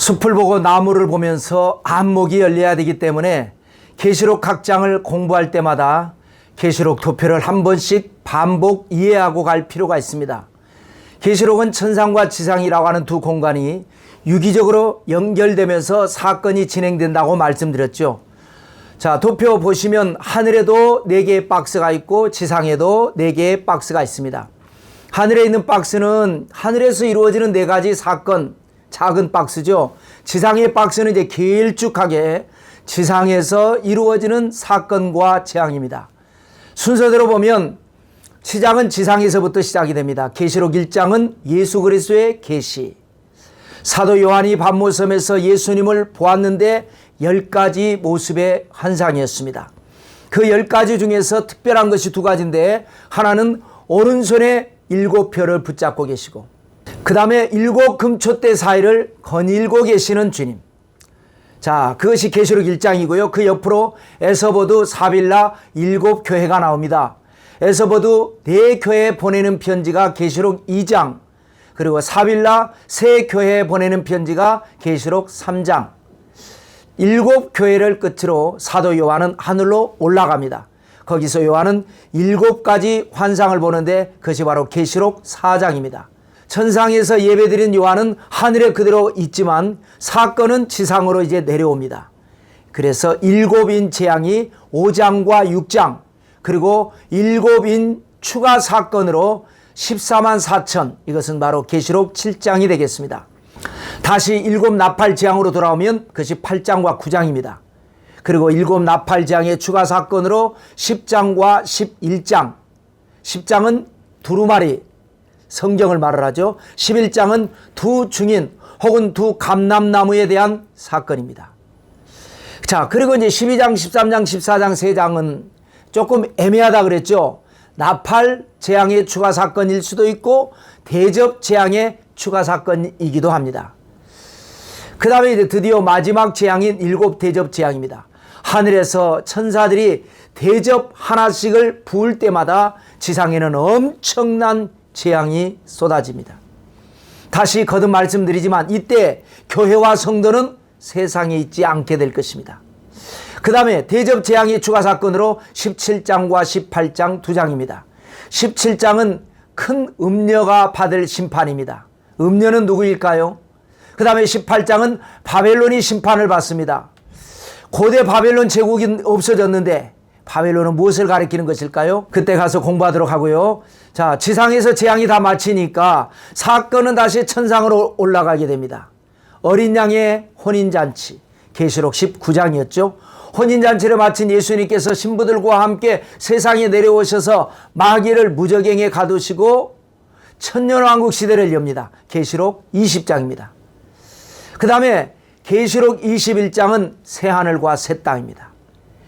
숲을 보고 나무를 보면서 안목이 열려야 되기 때문에 계시록 각 장을 공부할 때마다 계시록 도표를 한 번씩 반복 이해하고 갈 필요가 있습니다. 계시록은 천상과 지상이라고 하는 두 공간이 유기적으로 연결되면서 사건이 진행된다고 말씀드렸죠. 자, 도표 보시면 하늘에도 4개의 박스가 있고 지상에도 4개의 박스가 있습니다. 하늘에 있는 박스는 하늘에서 이루어지는 4가지 사건, 작은 박스죠. 지상의 박스는 이제 길쭉하게 지상에서 이루어지는 사건과 재앙입니다. 순서대로 보면 시작은 지상에서부터 시작이 됩니다. 계시록 1장은 예수 그리스도의 계시. 사도 요한이 반모섬에서 예수님을 보았는데 10가지 모습의 환상이었습니다. 그 10가지 중에서 특별한 것이 2가지인데 하나는 오른손에 7표를 붙잡고 계시고 그 다음에 7 금촛대 사이를 거닐고 계시는 주님. 자, 그것이 계시록 1장이고요. 그 옆으로 에서보드 사빌라 7교회가 나옵니다. 에서보드 4교회에 보내는 편지가 계시록 2장, 그리고 사빌라 3교회에 보내는 편지가 계시록 3장. 7교회를 끝으로 사도 요한은 하늘로 올라갑니다. 거기서 요한은 7가지 환상을 보는데 그것이 바로 계시록 4장입니다. 천상에서 예배드린 요한은 하늘에 그대로 있지만 사건은 지상으로 이제 내려옵니다. 그래서 7인 재앙이 5장과 6장, 그리고 7인 추가 사건으로 14만 4천, 이것은 바로 계시록 7장이 되겠습니다. 다시 7 나팔 재앙으로 돌아오면 그것이 8장과 9장입니다. 그리고 7 나팔 재앙의 추가 사건으로 10장과 11장, 10장은 두루마리 성경을 말을 하죠. 11장은 두 증인 혹은 두 감람나무에 대한 사건입니다. 자, 그리고 이제 12장, 13장, 14장, 3장은 조금 애매하다 그랬죠. 나팔 재앙의 추가 사건일 수도 있고 대접 재앙의 추가 사건이기도 합니다. 그 다음에 이제 드디어 마지막 재앙인 7 대접 재앙입니다. 하늘에서 천사들이 대접 하나씩을 부을 때마다 지상에는 엄청난 재앙이 쏟아집니다. 다시 거듭 말씀드리지만 이때 교회와 성도는 세상에 있지 않게 될 것입니다. 그 다음에 대접 재앙의 추가 사건으로 17장과 18장 2장입니다. 17장은 큰 음녀가 받을 심판입니다. 음녀는 누구일까요? 그 다음에 18장은 바벨론이 심판을 받습니다. 고대 바벨론 제국이 없어졌는데 바벨론은 무엇을 가리키는 것일까요? 그때 가서 공부하도록 하고요. 자, 지상에서 재앙이 다 마치니까 사건은 다시 천상으로 올라가게 됩니다. 어린 양의 혼인잔치, 계시록 19장이었죠. 혼인잔치를 마친 예수님께서 신부들과 함께 세상에 내려오셔서 마귀를 무저갱에 가두시고 천년왕국 시대를 엽니다. 계시록 20장입니다. 그 다음에 계시록 21장은 새하늘과 새 땅입니다.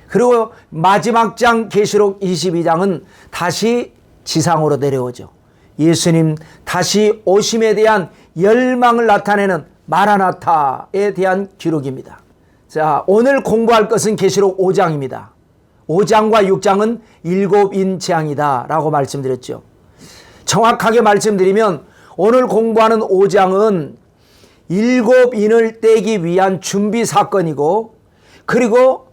그리고 마지막 장 계시록 22장은 다시 지상으로 내려오죠. 예수님 다시 오심에 대한 열망을 나타내는 마라나타에 대한 기록입니다. 자, 오늘 공부할 것은 계시록 5장입니다. 5장과 6장은 7인 재앙이다 라고 말씀드렸죠. 정확하게 말씀드리면 오늘 공부하는 5장은 7인을 떼기 위한 준비 사건이고, 그리고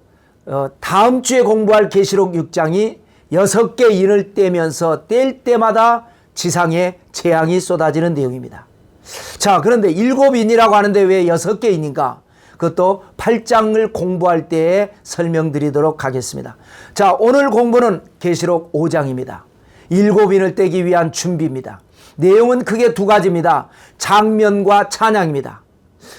다음 주에 공부할 계시록 6장이 6개 인을 떼면서 뗄 때마다 지상에 재앙이 쏟아지는 내용입니다. 자, 그런데 7인이라고 하는데 왜 6개 인인가? 그것도 8장을 공부할 때에 설명드리도록 하겠습니다. 자, 오늘 공부는 계시록 5장입니다. 7인을 떼기 위한 준비입니다. 내용은 크게 2가지입니다. 장면과 찬양입니다.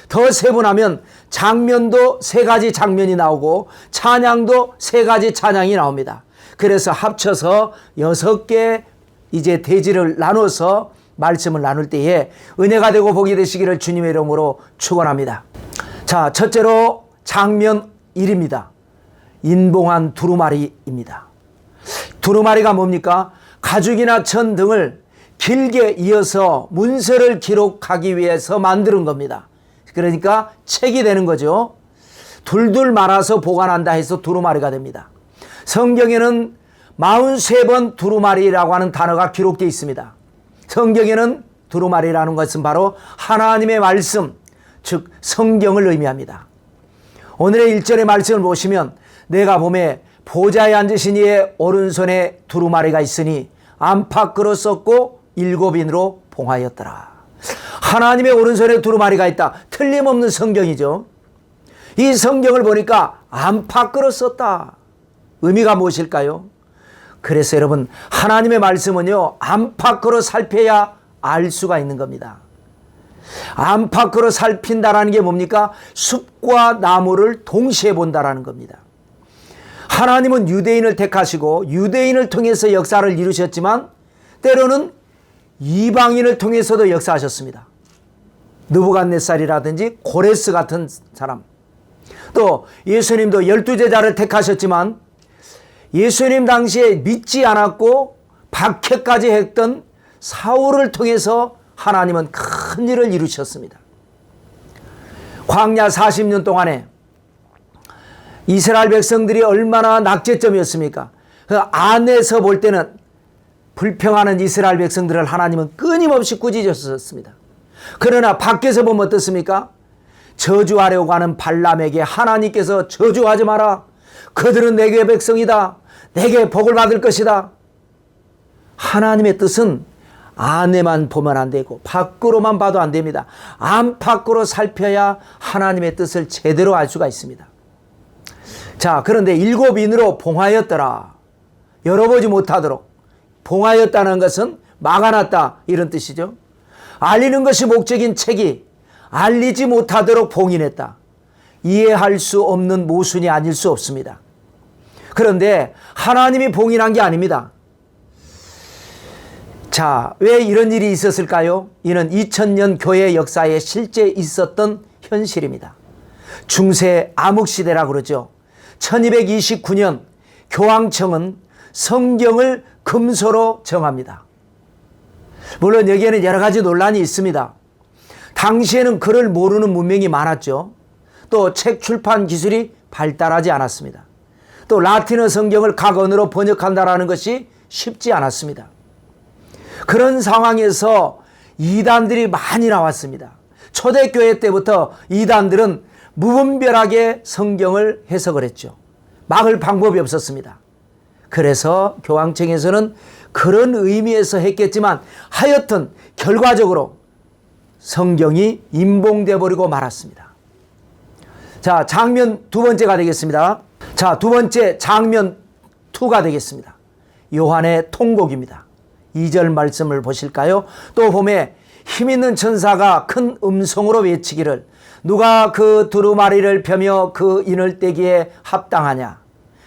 더 세분하면 장면도 3가지 장면이 나오고 찬양도 3가지 찬양이 나옵니다. 그래서 합쳐서 6개 이제 대지를 나눠서 말씀을 나눌 때에 은혜가 되고 복이 되시기를 주님의 이름으로 축원합니다. 자, 첫째로 장면 1입니다. 인봉한 두루마리입니다. 두루마리가 뭡니까? 가죽이나 천 등을 길게 이어서 문서를 기록하기 위해서 만드는 겁니다. 그러니까 책이 되는 거죠. 둘둘 말아서 보관한다 해서 두루마리가 됩니다. 성경에는 43번 두루마리라고 하는 단어가 기록되어 있습니다. 성경에는 두루마리라는 것은 바로 하나님의 말씀, 즉 성경을 의미합니다. 오늘의 1절의 말씀을 보시면 내가 보매 보좌에 앉으신 이의 오른손에 두루마리가 있으니 안팎으로 썼고 7인으로 봉하였더라. 하나님의 오른손에 두루마리가 있다. 틀림없는 성경이죠. 이 성경을 보니까 안팎으로 썼다. 의미가 무엇일까요? 그래서 여러분, 하나님의 말씀은요, 안팎으로 살펴야 알 수가 있는 겁니다. 안팎으로 살핀다라는 게 뭡니까? 숲과 나무를 동시에 본다라는 겁니다. 하나님은 유대인을 택하시고 유대인을 통해서 역사를 이루셨지만 때로는 이방인을 통해서도 역사하셨습니다. 느부갓네살이라든지 고레스 같은 사람, 또 예수님도 12제자를 택하셨지만 예수님 당시에 믿지 않았고 박해까지 했던 사울을 통해서 하나님은 큰 일을 이루셨습니다. 광야 40년 동안에 이스라엘 백성들이 얼마나 낙제점이었습니까? 그 안에서 볼 때는 불평하는 이스라엘 백성들을 하나님은 끊임없이 꾸짖으셨습니다. 그러나 밖에서 보면 어떻습니까? 저주하려고 하는 발람에게 하나님께서 저주하지 마라. 그들은 내게 백성이다. 내게 복을 받을 것이다. 하나님의 뜻은 안에만 보면 안 되고 밖으로만 봐도 안 됩니다. 안팎으로 살펴야 하나님의 뜻을 제대로 알 수가 있습니다. 자, 그런데 7인으로 봉하였더라. 열어보지 못하도록. 봉하였다는 것은 막아놨다, 이런 뜻이죠. 알리는 것이 목적인 책이 알리지 못하도록 봉인했다. 이해할 수 없는 모순이 아닐 수 없습니다. 그런데 하나님이 봉인한 게 아닙니다. 자, 왜 이런 일이 있었을까요? 이는 2000년 교회 역사에 실제 있었던 현실입니다. 중세 암흑시대라고 그러죠. 1229년 교황청은 성경을 금소로 정합니다. 물론 여기에는 여러 가지 논란이 있습니다. 당시에는 글을 모르는 문명이 많았죠. 또 책 출판 기술이 발달하지 않았습니다. 또 라틴어 성경을 각 언어로 번역한다는 것이 쉽지 않았습니다. 그런 상황에서 이단들이 많이 나왔습니다. 초대교회 때부터 이단들은 무분별하게 성경을 해석을 했죠. 막을 방법이 없었습니다. 그래서 교황청에서는 그런 의미에서 했겠지만 하여튼 결과적으로 성경이 임봉돼 버리고 말았습니다. 자, 장면 두 번째가 되겠습니다. 자, 두 번째 장면 2가 되겠습니다. 요한의 통곡입니다. 2절 말씀을 보실까요? 또 봄에 힘있는 천사가 큰 음성으로 외치기를 누가 그 두루마리를 펴며 그 인을 떼기에 합당하냐.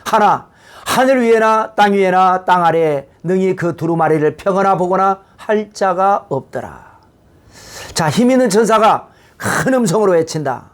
하나 하늘 위에나 땅 위에나 땅 아래에 능히 그 두루마리를 펴거나 보거나 할 자가 없더라. 자, 힘있는 천사가 큰 음성으로 외친다.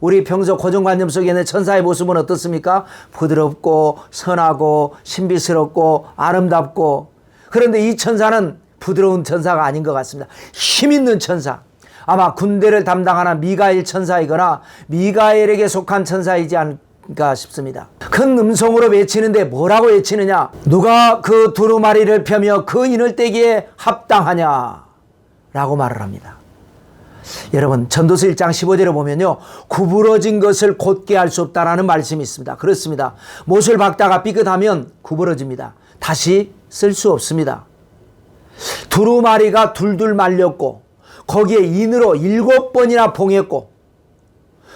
우리 평소 고정관념 속에 있는 천사의 모습은 어떻습니까? 부드럽고 선하고 신비스럽고 아름답고. 그런데 이 천사는 부드러운 천사가 아닌 것 같습니다. 힘있는 천사. 아마 군대를 담당하는 미가엘 천사이거나 미가엘에게 속한 천사이지 않을까 싶습니다. 큰 음성으로 외치는데 뭐라고 외치느냐? 누가 그 두루마리를 펴며 그 인을 떼기에 합당하냐? 라고 말을 합니다. 여러분, 전도서 1장 15절에 보면요, 구부러진 것을 곧게 할 수 없다라는 말씀이 있습니다. 그렇습니다. 못을 박다가 삐끗하면 구부러집니다. 다시 쓸 수 없습니다. 두루마리가 둘둘 말렸고 거기에 인으로 7번이나 봉했고,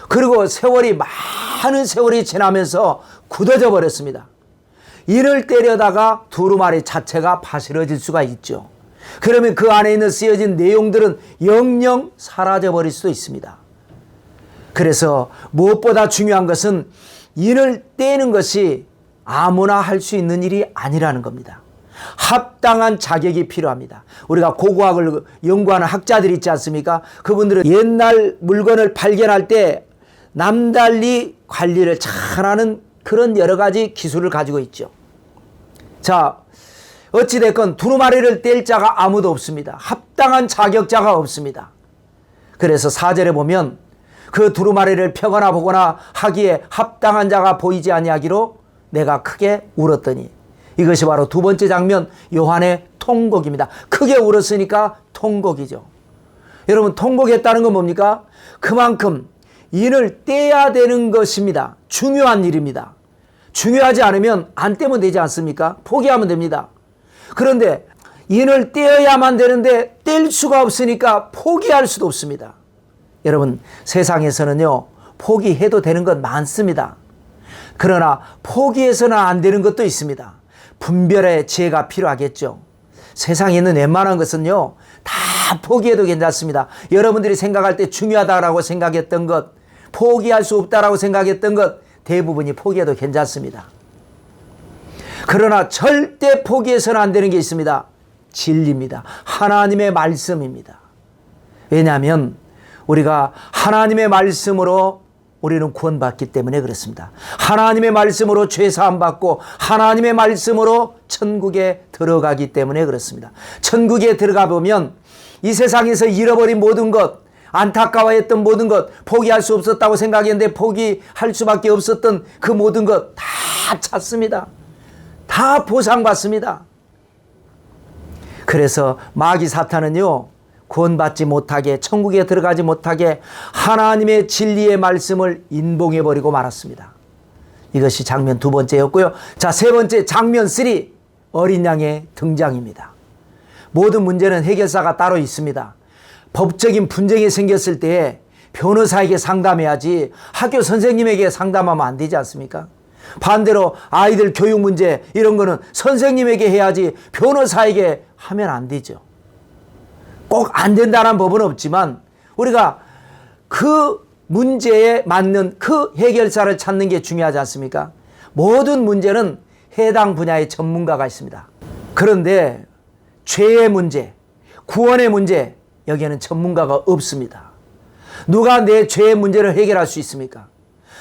그리고 세월이 많은 세월이 지나면서 굳어져 버렸습니다. 인을 때려다가 두루마리 자체가 바스러질 수가 있죠. 그러면 그 안에 있는 쓰여진 내용들은 영영 사라져 버릴 수도 있습니다. 그래서 무엇보다 중요한 것은 인을 떼는 것이 아무나 할 수 있는 일이 아니라는 겁니다. 합당한 자격이 필요합니다. 우리가 고고학을 연구하는 학자들이 있지 않습니까? 그분들은 옛날 물건을 발견할 때 남달리 관리를 잘하는 그런 여러 가지 기술을 가지고 있죠. 자, 어찌됐건 두루마리를 뗄 자가 아무도 없습니다. 합당한 자격자가 없습니다. 그래서 4절에 보면 그 두루마리를 펴거나 보거나 하기에 합당한 자가 보이지 아니하기로 내가 크게 울었더니. 이것이 바로 두 번째 장면 요한의 통곡입니다. 크게 울었으니까 통곡이죠. 여러분, 통곡했다는 건 뭡니까? 그만큼 인을 떼야 되는 것입니다. 중요한 일입니다. 중요하지 않으면 안 떼면 되지 않습니까? 포기하면 됩니다. 그런데 인을 떼어야만 되는데 뗄 수가 없으니까 포기할 수도 없습니다. 여러분, 세상에서는요, 포기해도 되는 건 많습니다. 그러나 포기해서는 안 되는 것도 있습니다. 분별의 지혜가 필요하겠죠. 세상에 있는 웬만한 것은요, 다 포기해도 괜찮습니다. 여러분들이 생각할 때 중요하다고 생각했던 것, 포기할 수 없다고 생각했던 것, 대부분이 포기해도 괜찮습니다. 그러나 절대 포기해서는 안 되는 게 있습니다. 진리입니다. 하나님의 말씀입니다. 왜냐하면 우리가 하나님의 말씀으로 우리는 구원받기 때문에 그렇습니다. 하나님의 말씀으로 죄사함 받고 하나님의 말씀으로 천국에 들어가기 때문에 그렇습니다. 천국에 들어가 보면 이 세상에서 잃어버린 모든 것, 안타까워했던 모든 것, 포기할 수 없었다고 생각했는데 포기할 수밖에 없었던 그 모든 것 다 찾습니다. 다 보상받습니다. 그래서 마귀 사탄은요, 구원받지 못하게, 천국에 들어가지 못하게 하나님의 진리의 말씀을 인봉해버리고 말았습니다. 이것이 장면 두 번째였고요. 자, 세 번째, 장면 3, 어린 양의 등장입니다. 모든 문제는 해결사가 따로 있습니다. 법적인 분쟁이 생겼을 때 변호사에게 상담해야지 학교 선생님에게 상담하면 안 되지 않습니까? 반대로 아이들 교육 문제 이런 거는 선생님에게 해야지 변호사에게 하면 안 되죠. 꼭 안 된다는 법은 없지만 우리가 그 문제에 맞는 그 해결사를 찾는 게 중요하지 않습니까? 모든 문제는 해당 분야의 전문가가 있습니다. 그런데 죄의 문제, 구원의 문제, 여기에는 전문가가 없습니다. 누가 내 죄의 문제를 해결할 수 있습니까?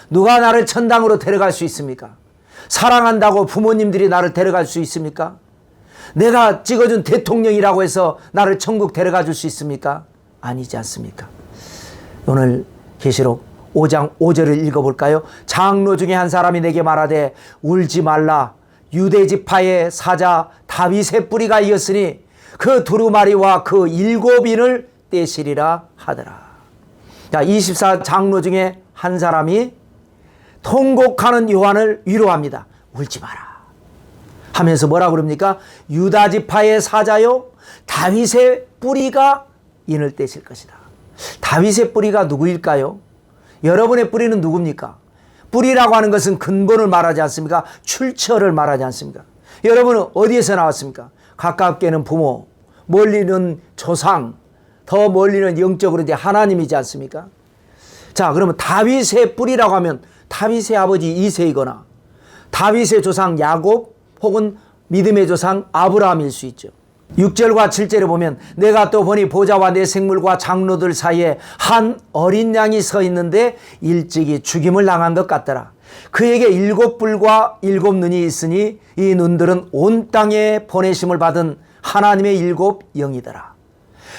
누가 나를 천당으로 데려갈 수 있습니까? 사랑한다고 부모님들이 나를 데려갈 수 있습니까? 내가 찍어준 대통령이라고 해서 나를 천국 데려가 줄 수 있습니까? 아니지 않습니까? 오늘 계시록 5장 5절을 읽어볼까요? 장로 중에 한 사람이 내게 말하되 울지 말라. 유대지파의 사자 다윗의 뿌리가 이었으니 그 두루마리와 그 7인을 떼시리라 하더라. 자, 24장로 중에 한 사람이 통곡하는 요한을 위로합니다. 울지 마라 하면서 뭐라 그럽니까? 유다지파의 사자요 다윗의 뿌리가 인을 떼실 것이다. 다윗의 뿌리가 누구일까요? 여러분의 뿌리는 누굽니까? 뿌리라고 하는 것은 근본을 말하지 않습니까? 출처를 말하지 않습니까? 여러분은 어디에서 나왔습니까? 가깝게는 부모, 멀리는 조상, 더 멀리는 영적으로 이제 하나님이지 않습니까? 자, 그러면 다윗의 뿌리라고 하면 다윗의 아버지 이새이거나 다윗의 조상 야곱 혹은 믿음의 조상 아브라함일 수 있죠. 6절과 7절에 보면 내가 또 보니 보좌와 내 생물과 장로들 사이에 한 어린 양이 서 있는데 일찍이 죽임을 당한 것 같더라. 그에게 7뿔과 7눈이 있으니 이 눈들은 온 땅에 보내심을 받은 하나님의 7 영이더라.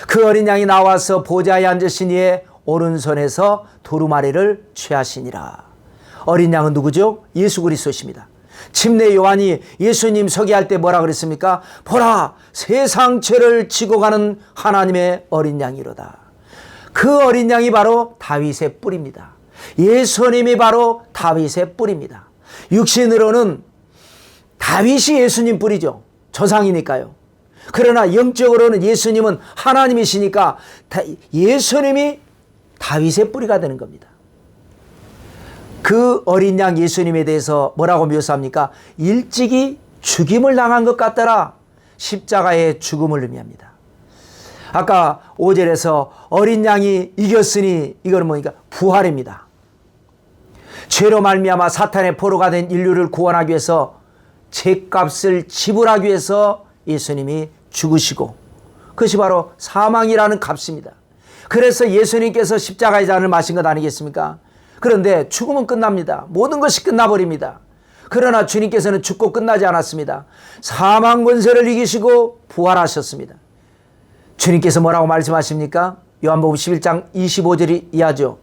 그 어린 양이 나와서 보좌에 앉으신 이의 오른손에서 두루마리를 취하시니라. 어린 양은 누구죠? 예수 그리스도십니다. 침례 요한이 예수님 소개할 때 뭐라 그랬습니까? 보라, 세상 죄를 지고 가는 하나님의 어린 양이로다. 그 어린 양이 바로 다윗의 뿔입니다. 예수님이 바로 다윗의 뿔입니다. 육신으로는 다윗이 예수님 뿔이죠. 조상이니까요. 그러나 영적으로는 예수님은 하나님이시니까 예수님이 다윗의 뿌리가 되는 겁니다. 그 어린 양 예수님에 대해서 뭐라고 묘사합니까? 일찍이 죽임을 당한 것 같더라. 십자가의 죽음을 의미합니다. 아까 5절에서 어린 양이 이겼으니 이거는 뭐니까? 부활입니다. 죄로 말미암아 사탄의 포로가 된 인류를 구원하기 위해서 죄값을 지불하기 위해서 예수님이 죽으시고 그것이 바로 사망이라는 값입니다. 그래서 예수님께서 십자가의 잔을 마신 것 아니겠습니까? 그런데 죽으면 끝납니다. 모든 것이 끝나버립니다. 그러나 주님께서는 죽고 끝나지 않았습니다. 사망 권세를 이기시고 부활하셨습니다. 주님께서 뭐라고 말씀하십니까? 요한복음 11장 25절이 이하죠.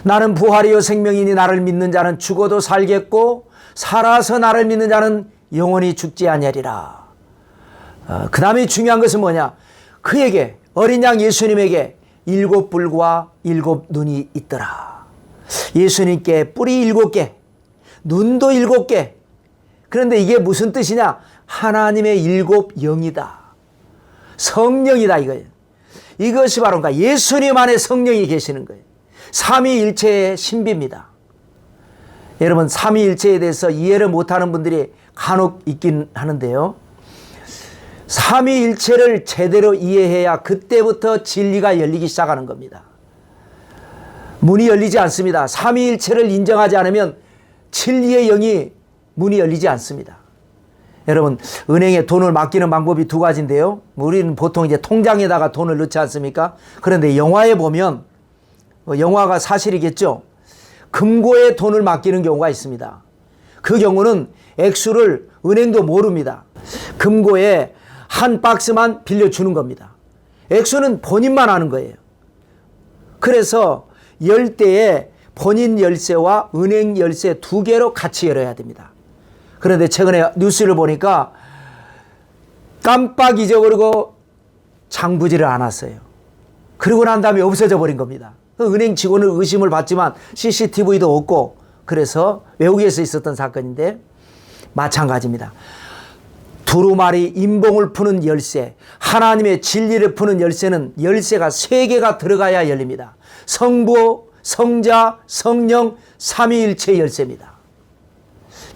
나는 부활이요 생명이니 나를 믿는 자는 죽어도 살겠고 살아서 나를 믿는 자는 영원히 죽지 아니하리라. 그 다음에 중요한 것은 뭐냐? 그에게 어린 양 예수님에게 7뿔과 7눈이 있더라. 예수님께 뿔이 7개, 눈도 7개. 그런데 이게 무슨 뜻이냐? 하나님의 7영이다. 성령이다 이거예요. 이것이 바로 예수님 안에 성령이 계시는 거예요. 삼위일체의 신비입니다. 여러분, 삼위일체에 대해서 이해를 못하는 분들이 간혹 있긴 하는데요. 삼위일체를 제대로 이해해야 그때부터 진리가 열리기 시작하는 겁니다. 문이 열리지 않습니다. 삼위일체를 인정하지 않으면 진리의 영이 문이 열리지 않습니다. 여러분, 은행에 돈을 맡기는 방법이 2가지인데요. 우리는 보통 이제 통장에다가 돈을 넣지 않습니까? 그런데 영화에 보면, 영화가 사실이겠죠. 금고에 돈을 맡기는 경우가 있습니다. 그 경우는 액수를 은행도 모릅니다. 금고에 한 박스만 빌려주는 겁니다. 액수는 본인만 아는 거예요. 그래서 열 때에 본인 열쇠와 은행 열쇠 2개로 같이 열어야 됩니다. 그런데 최근에 뉴스를 보니까 깜빡 잊어버리고 장부지를 안 왔어요. 그러고 난 다음에 없어져 버린 겁니다. 은행 직원을 의심을 받지만 CCTV도 없고, 그래서 외국에서 있었던 사건인데 마찬가지입니다. 두루마리 인봉을 푸는 열쇠, 하나님의 진리를 푸는 열쇠는 열쇠가 3개가 들어가야 열립니다. 성부, 성자, 성령, 삼위일체 열쇠입니다.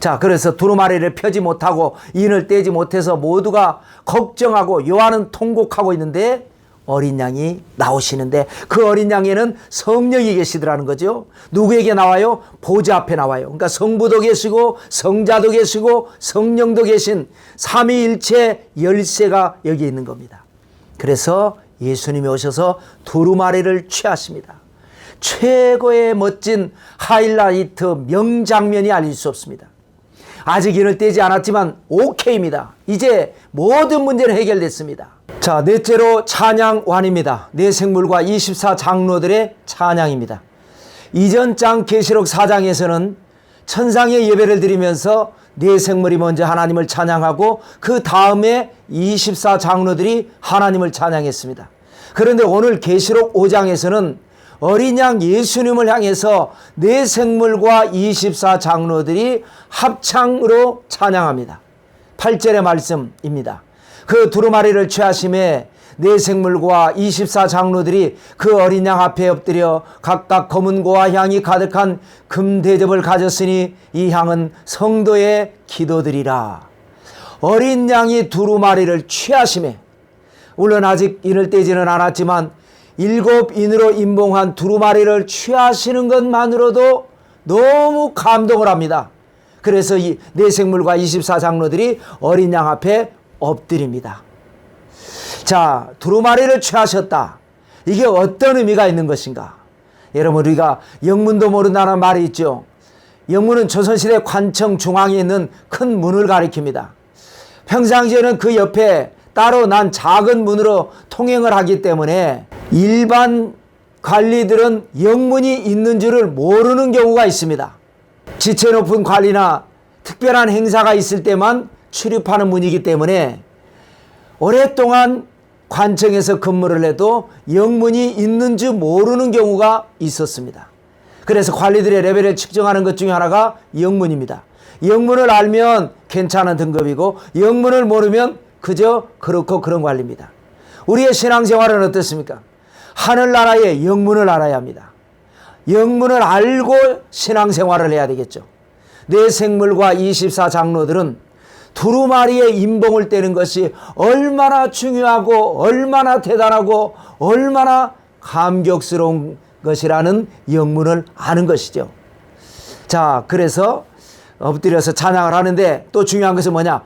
자, 그래서 두루마리를 펴지 못하고 인을 떼지 못해서 모두가 걱정하고 요한은 통곡하고 있는데 어린 양이 나오시는데, 그 어린 양에는 성령이 계시더라는 거죠. 누구에게 나와요? 보좌 앞에 나와요. 그러니까 성부도 계시고 성자도 계시고 성령도 계신 삼위일체 열쇠가 여기 있는 겁니다. 그래서 예수님이 오셔서 두루마리를 취하십니다. 최고의 멋진 하이라이트 명장면이 아닐 수 없습니다. 아직 인을 떼지 않았지만 오케이입니다. 이제 모든 문제는 해결됐습니다. 자, 넷째로 찬양완입니다. 네 생물과 24장로들의 찬양입니다. 이전 장 계시록 4장에서는 천상의 예배를 드리면서 네 생물이 먼저 하나님을 찬양하고 그 다음에 24장로들이 하나님을 찬양했습니다. 그런데 오늘 계시록 5장에서는 어린 양 예수님을 향해서 네 생물과 24장로들이 합창으로 찬양합니다. 8절의 말씀입니다. 그 두루마리를 취하심에 네 생물과 24장로들이 그 어린 양 앞에 엎드려 각각 검은 고와 향이 가득한 금대접을 가졌으니 이 향은 성도의 기도들이라. 어린 양이 두루마리를 취하심에, 물론 아직 인을 떼지는 않았지만 7인으로 인봉한 두루마리를 취하시는 것만으로도 너무 감동을 합니다. 그래서 이 네 생물과 24장로들이 어린 양 앞에 엎드립니다. 자, 두루마리를 취하셨다. 이게 어떤 의미가 있는 것인가? 여러분, 우리가 영문도 모른다는 말이 있죠. 영문은 조선시대 관청 중앙에 있는 큰 문을 가리킵니다. 평상시에는 그 옆에 따로 난 작은 문으로 통행을 하기 때문에 일반 관리들은 영문이 있는 줄을 모르는 경우가 있습니다. 지체 높은 관리나 특별한 행사가 있을 때만 출입하는 문이기 때문에 오랫동안 관청에서 근무를 해도 영문이 있는 줄 모르는 경우가 있었습니다. 그래서 관리들의 레벨을 측정하는 것 중에 하나가 영문입니다. 영문을 알면 괜찮은 등급이고 영문을 모르면 그저 그렇고 그런 관리입니다. 우리의 신앙생활은 어떻습니까? 하늘나라의 영문을 알아야 합니다. 영문을 알고 신앙생활을 해야 되겠죠. 네 생물과 24장로들은 두루마리의 인봉을 떼는 것이 얼마나 중요하고 얼마나 대단하고 얼마나 감격스러운 것이라는 영문을 아는 것이죠. 자, 그래서 엎드려서 찬양을 하는데 또 중요한 것은 뭐냐?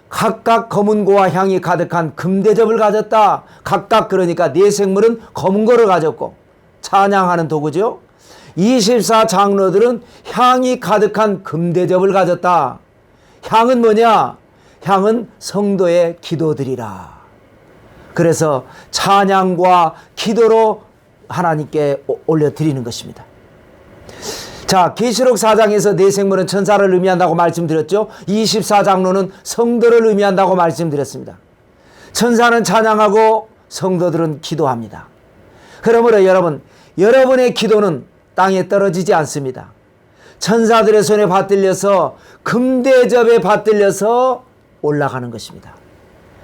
각각 검은 고와 향이 가득한 금대접을 가졌다. 각각, 그러니까 네 생물은 검은 고를 가졌고 찬양하는 도구죠. 24장로들은 향이 가득한 금대접을 가졌다. 향은 뭐냐? 향은 성도의 기도들이라. 그래서 찬양과 기도로 하나님께 올려드리는 것입니다. 자, 계시록 4장에서 네 생물은 천사를 의미한다고 말씀드렸죠. 24장로는 성도를 의미한다고 말씀드렸습니다. 천사는 찬양하고 성도들은 기도합니다. 그러므로 여러분의 기도는 땅에 떨어지지 않습니다. 천사들의 손에 받들려서 금대접에 받들려서 올라가는 것입니다.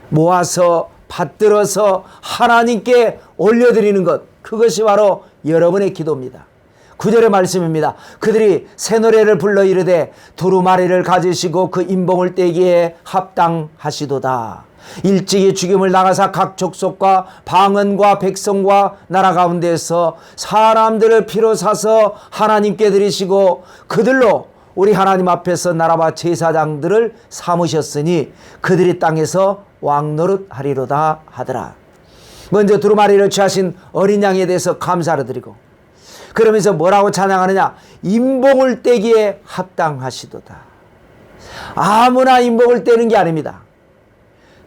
모아서 받들어서 하나님께 올려드리는 것, 그것이 바로 여러분의 기도입니다. 9절의 말씀입니다. 그들이 새 노래를 불러 이르되 두루마리를 가지시고 그 인봉을 떼기에 합당하시도다. 일찍이 죽임을 나가사 각 족속과 방언과 백성과 나라 가운데서 사람들을 피로 사서 하나님께 드리시고 그들로 우리 하나님 앞에서 나라와 제사장들을 삼으셨으니 그들이 땅에서 왕노릇하리로다 하더라. 먼저 두루마리를 취하신 어린 양에 대해서 감사를 드리고, 그러면서 뭐라고 찬양하느냐? 인봉을 떼기에 합당하시도다. 아무나 인봉을 떼는 게 아닙니다.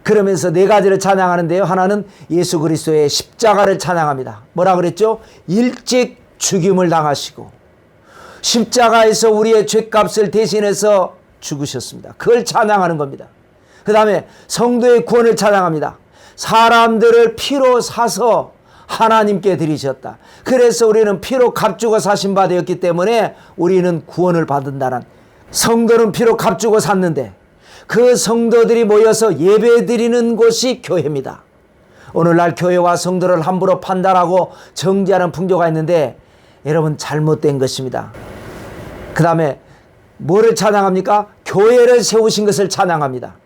그러면서 네 가지를 찬양하는데요. 하나는 예수 그리스도의 십자가를 찬양합니다. 뭐라 그랬죠? 일찍 죽임을 당하시고 십자가에서 우리의 죄값을 대신해서 죽으셨습니다. 그걸 찬양하는 겁니다. 그 다음에 성도의 구원을 찬양합니다. 사람들을 피로 사서 하나님께 드리셨다. 그래서 우리는 피로 값주고 사신 바 되었기 때문에 우리는 구원을 받는다는, 성도는 피로 값주고 샀는데 그 성도들이 모여서 예배드리는 곳이 교회입니다. 오늘날 교회와 성도를 함부로 판단하고 정죄하는 풍조가 있는데 여러분, 잘못된 것입니다. 그 다음에 뭐를 찬양합니까? 교회를 세우신 것을 찬양합니다.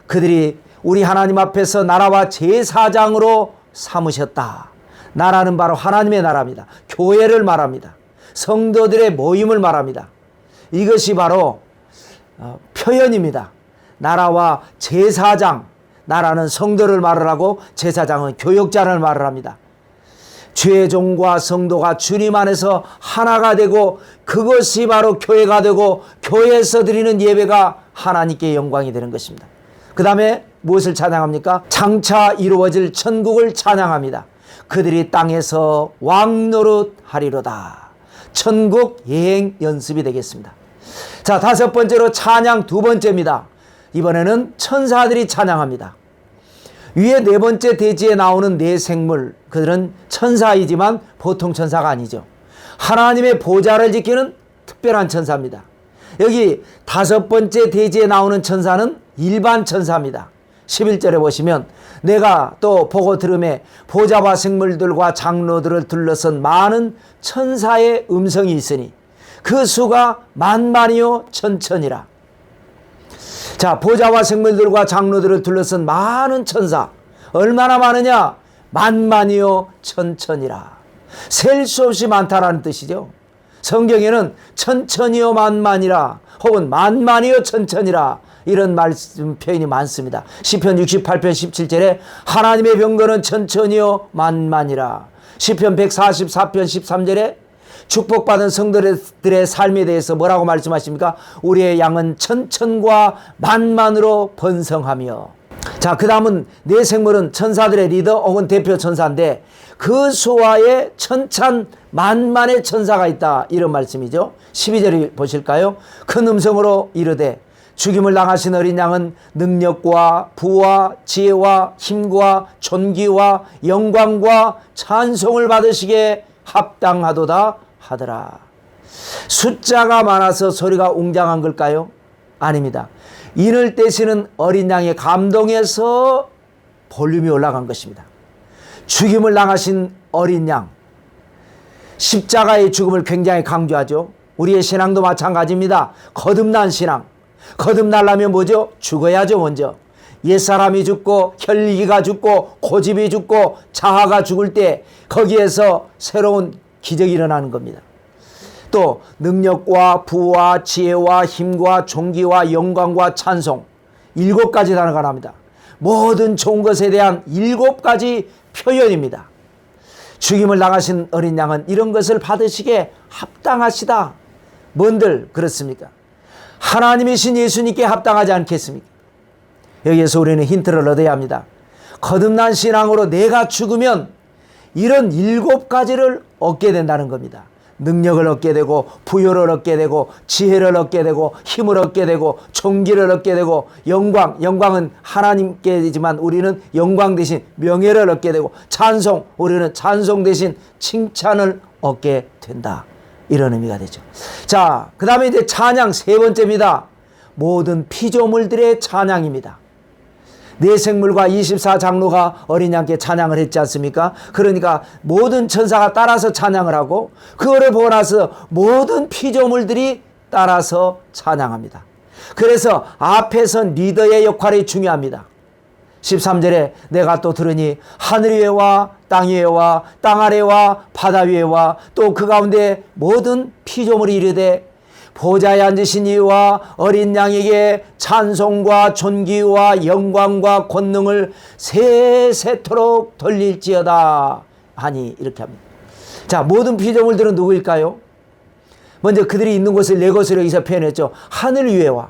그들이 우리 하나님 앞에서 나라와 제사장으로 삼으셨다. 나라는 바로 하나님의 나라입니다. 교회를 말합니다. 성도들의 모임을 말합니다. 이것이 바로 표현입니다. 나라와 제사장, 나라는 성도를 말을 하고 제사장은 교역자를 말을 합니다. 죄종과 성도가 주님 안에서 하나가 되고 그것이 바로 교회가 되고 교회에서 드리는 예배가 하나님께 영광이 되는 것입니다. 그 다음에 무엇을 찬양합니까? 장차 이루어질 천국을 찬양합니다. 그들이 땅에서 왕노릇하리로다. 천국 예행 연습이 되겠습니다. 자, 다섯 번째로 찬양 두 번째입니다. 이번에는 천사들이 찬양합니다. 위에 네 번째 대지에 나오는 네 생물, 그들은 천사이지만 보통 천사가 아니죠. 하나님의 보좌를 지키는 특별한 천사입니다. 여기 다섯 번째 대지에 나오는 천사는 일반 천사입니다. 11절에 보시면 내가 또 보고 들음에 보좌와 생물들과 장로들을 둘러선 많은 천사의 음성이 있으니 그 수가 만만이요 천천이라. 자, 보좌와 생물들과 장로들을 둘러선 많은 천사, 얼마나 많으냐? 만만이요 천천이라. 셀 수 없이 많다라는 뜻이죠. 성경에는 천천이요 만만이라 혹은 만만이요 천천이라 이런 말씀 표현이 많습니다. 시편 68편 17절에 하나님의 병거는 천천히요 만만이라. 시편 144편 13절에 축복받은 성도들의 삶에 대해서 뭐라고 말씀하십니까? 우리의 양은 천천과 만만으로 번성하며. 자, 그 다음은 네 생물은 천사들의 리더 혹은 대표 천사인데 그 수와에 천찬 만만의 천사가 있다, 이런 말씀이죠. 12절을 보실까요? 큰 음성으로 이르되 죽임을 당하신 어린 양은 능력과 부와 지혜와 힘과 존귀와 영광과 찬송을 받으시기에 합당하도다 하더라. 숫자가 많아서 소리가 웅장한 걸까요? 아닙니다. 인을 떼시는 어린 양의 감동에서 볼륨이 올라간 것입니다. 죽임을 당하신 어린 양, 십자가의 죽음을 굉장히 강조하죠. 우리의 신앙도 마찬가지입니다. 거듭난 신앙. 거듭나려면 뭐죠? 죽어야죠. 먼저 옛사람이 죽고 혈기가 죽고 고집이 죽고 자아가 죽을 때 거기에서 새로운 기적이 일어나는 겁니다. 또 능력과 부와 지혜와 힘과 존귀와 영광과 찬송, 7가지 단어가 나옵니다. 모든 좋은 것에 대한 7가지 표현입니다. 죽임을 당하신 어린 양은 이런 것을 받으시기에 합당하시다. 뭔들 그렇습니까? 하나님이신 예수님께 합당하지 않겠습니까? 여기에서 우리는 힌트를 얻어야 합니다. 거듭난 신앙으로 내가 죽으면 이런 7가지를 얻게 된다는 겁니다. 능력을 얻게 되고 부여를 얻게 되고 지혜를 얻게 되고 힘을 얻게 되고 존귀를 얻게 되고 영광은 하나님께지만 우리는 영광 대신 명예를 얻게 되고 찬송, 우리는 찬송 대신 칭찬을 얻게 된다. 이런 의미가 되죠. 자, 그 다음에 이제 찬양 세 번째입니다. 모든 피조물들의 찬양입니다. 네 생물과 24장로가 어린 양께 찬양을 했지 않습니까? 그러니까 모든 천사가 따라서 찬양을 하고 그거를 보고 나서 모든 피조물들이 따라서 찬양합니다. 그래서 앞에 선 리더의 역할이 중요합니다. 13절에 내가 또 들으니 하늘 위에와 땅 위에와 땅 아래와 바다 위에와 또 그 가운데 모든 피조물이 이르되 보좌에 앉으신 이와 어린 양에게 찬송과 존귀와 영광과 권능을 세세토록 돌릴지어다 하니 이렇게 합니다. 자, 모든 피조물들은 누구일까요? 먼저 그들이 있는 곳을 네 곳으로 여기서 표현했죠. 하늘 위에와,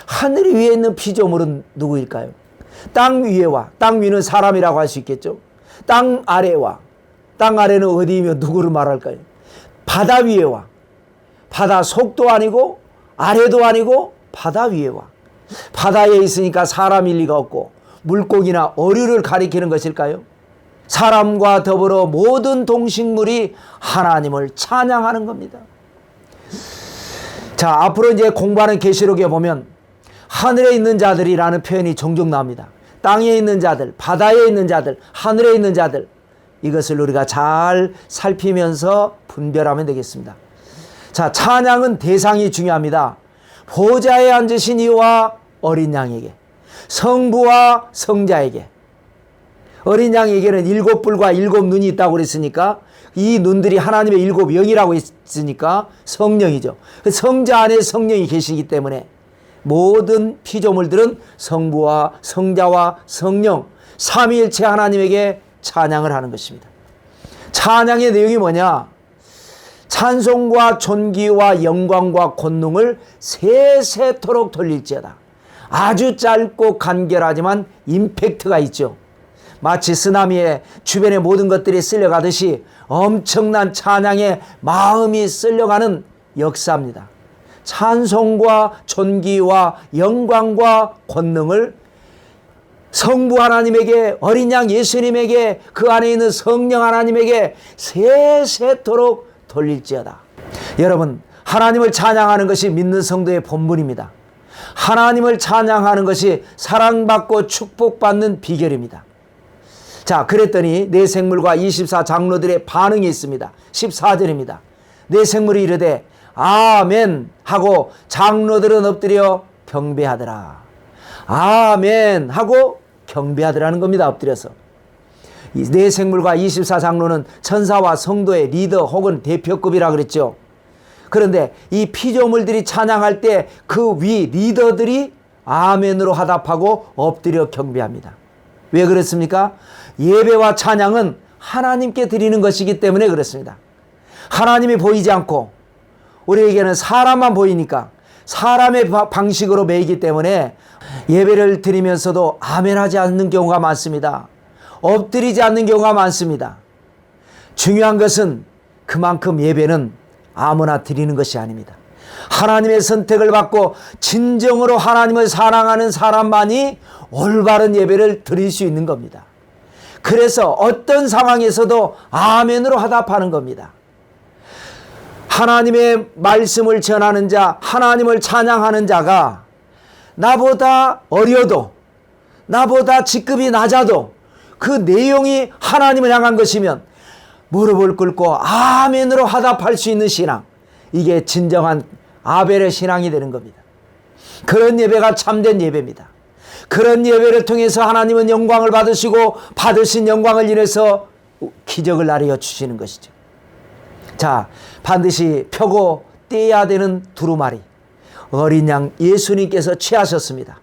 하늘 위에 있는 피조물은 누구일까요? 땅 위에와, 땅 위는 사람이라고 할 수 있겠죠. 땅 아래와, 땅 아래는 어디이며 누구를 말할까요? 바다 위에와, 바다 속도 아니고 아래도 아니고 바다 위에와, 바다에 있으니까 사람일 리가 없고 물고기나 어류를 가리키는 것일까요? 사람과 더불어 모든 동식물이 하나님을 찬양하는 겁니다. 자, 앞으로 이제 공부하는 계시록에 보면 하늘에 있는 자들이라는 표현이 종종 나옵니다. 땅에 있는 자들, 바다에 있는 자들, 하늘에 있는 자들, 이것을 우리가 잘 살피면서 분별하면 되겠습니다. 자, 찬양은 대상이 중요합니다. 보좌에 앉으신 이와 어린 양에게, 성부와 성자에게. 어린 양에게는 7뿔과 7눈이 있다고 그랬으니까 이 눈들이 하나님의 7영이라고 했으니까 성령이죠. 성자 안에 성령이 계시기 때문에 모든 피조물들은 성부와 성자와 성령 삼위일체 하나님에게 찬양을 하는 것입니다. 찬양의 내용이 뭐냐? 찬송과 존귀와 영광과 권능을 세세토록 돌릴지어다. 아주 짧고 간결하지만 임팩트가 있죠. 마치 쓰나미에 주변의 모든 것들이 쓸려가듯이 엄청난 찬양의 마음이 쓸려가는 역사입니다. 찬송과 존귀와 영광과 권능을 성부 하나님에게, 어린 양 예수님에게, 그 안에 있는 성령 하나님에게 세세토록 돌릴지어다. 여러분, 하나님을 찬양하는 것이 믿는 성도의 본분입니다. 하나님을 찬양하는 것이 사랑받고 축복받는 비결입니다. 자, 그랬더니 네 생물과 24장로들의 반응이 있습니다. 14절입니다. 네 생물이 이르되 아멘 하고 장로들은 엎드려 경배하더라. 아멘 하고 경배하더라는 겁니다. 엎드려서. 이 네 생물과 24장로는 천사와 성도의 리더 혹은 대표급이라 그랬죠. 그런데 이 피조물들이 찬양할 때 그 위 리더들이 아멘으로 화답하고 엎드려 경배합니다. 왜 그렇습니까? 예배와 찬양은 하나님께 드리는 것이기 때문에 그렇습니다. 하나님이 보이지 않고 우리에게는 사람만 보이니까 사람의 방식으로 매이기 때문에 예배를 드리면서도 아멘하지 않는 경우가 많습니다. 엎드리지 않는 경우가 많습니다. 중요한 것은 그만큼 예배는 아무나 드리는 것이 아닙니다. 하나님의 선택을 받고 진정으로 하나님을 사랑하는 사람만이 올바른 예배를 드릴 수 있는 겁니다. 그래서 어떤 상황에서도 아멘으로 화답하는 겁니다. 하나님의 말씀을 전하는 자, 하나님을 찬양하는 자가 나보다 어려도, 나보다 직급이 낮아도 그 내용이 하나님을 향한 것이면 무릎을 꿇고 아멘으로 화답할 수 있는 신앙, 이게 진정한 아벨의 신앙이 되는 겁니다. 그런 예배가 참된 예배입니다. 그런 예배를 통해서 하나님은 영광을 받으시고 받으신 영광을 인해서 기적을 나르여 주시는 것이죠. 자, 반드시 펴고 떼야 되는 두루마리, 어린 양 예수님께서 취하셨습니다.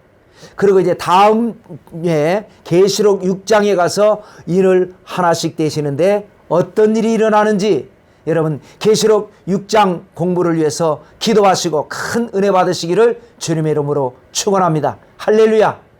그리고 이제 다음에 계시록 6장에 가서 일을 하나씩 떼시는데 어떤 일이 일어나는지 여러분 계시록 6장 공부를 위해서 기도하시고 큰 은혜 받으시기를 주님의 이름으로 축원합니다. 할렐루야.